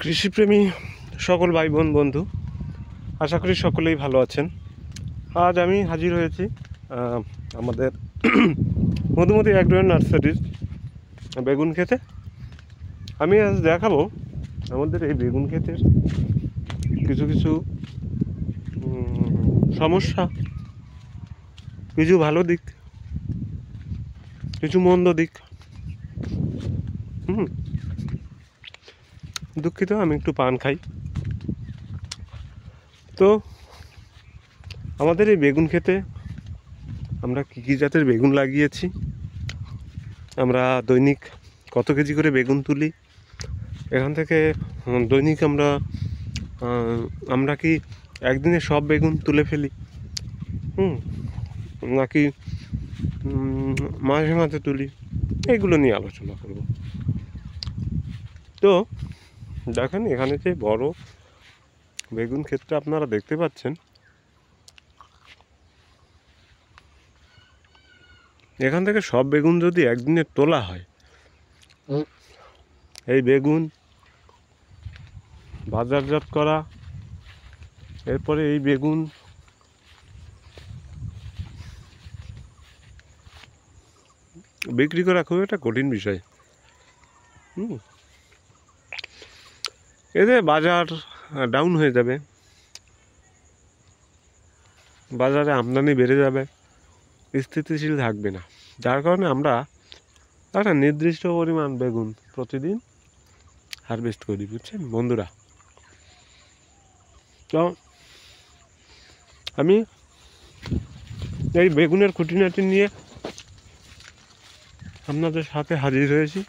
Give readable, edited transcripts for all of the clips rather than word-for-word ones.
কৃষিপ্রেমী সকল ভাই বোন বন্ধু, আশা করি সকলেই ভালো আছেন। আজ আমি হাজির হয়েছি আমাদের মধুমতি অ্যাগ্রো নার্সারির বেগুন ক্ষেতে। আমি আজ দেখাবো আমাদের এই বেগুন ক্ষেতের কিছু কিছু সমস্যা, কিছু ভালো দিক, কিছু মন্দ দিক। দুঃখিত, আমি একটু পান খাই। তো আমাদের এই বেগুন ক্ষেতে আমরা কী কী জাতের বেগুন লাগিয়েছি, আমরা দৈনিক কত কেজি করে বেগুন তুলি, এখান থেকে দৈনিক আমরা কি একদিনে সব বেগুন তুলে ফেলি নাকি মাঝে মাঝে তুলি, এইগুলো নিয়ে আলোচনা করব। তো দেখেন, এখানে যে বড় বেগুন ক্ষেতটা আপনারা দেখতে পাচ্ছেন, এখান থেকে সব বেগুন যদি একদিনে তোলা হয়, এই বেগুন বাজারজাত করা, এরপরে এই বেগুন বিক্রি করা খুব একটা কঠিন বিষয়। এতে বাজার ডাউন হয়ে যাবে, বাজারে আমদানি বেড়ে যাবে, স্থিতিশীল থাকবে না। যার কারণে আমরা একটা নির্দিষ্ট পরিমাণ বেগুন প্রতিদিন হারভেস্ট করি, বুঝছেন বন্ধুরা। তো আমি এই বেগুনের খুঁটিনাটি নিয়ে আপনাদের সাথে হাজির হয়েছি।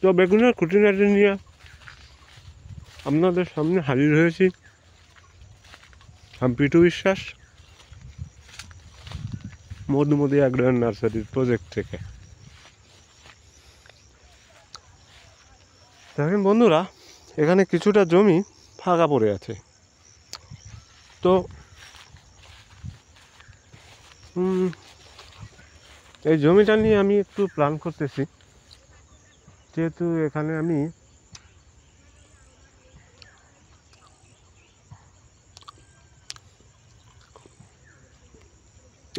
তো বেগুনের খুঁটিনাটি নিয়ে আপনাদের সামনে হাজির হয়েছি আমি পিটু বিশ্বাস, মধুমতি অ্যাগ্রো নার্সারির প্রজেক্ট থেকে। দেখেন বন্ধুরা, এখানে কিছুটা জমি ফাঁকা পড়ে আছে। তো এই জমিটা নিয়ে আমি একটু প্ল্যান করতেছি, যেহেতু এখানে আমি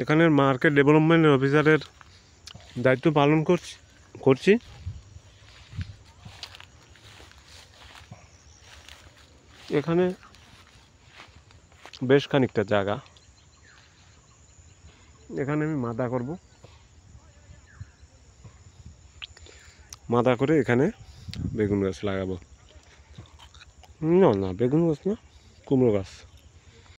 এখানের মার্কেট ডেভেলপমেন্ট অফিসারের দায়িত্ব পালন করছি। এখানে বেশ খানিকটা জায়গা, এখানে আমি মাদা করব, মাদা করে এখানে বেগুন গাছ লাগাবো। না, বেগুন গাছ না, কুমড়ো গাছ।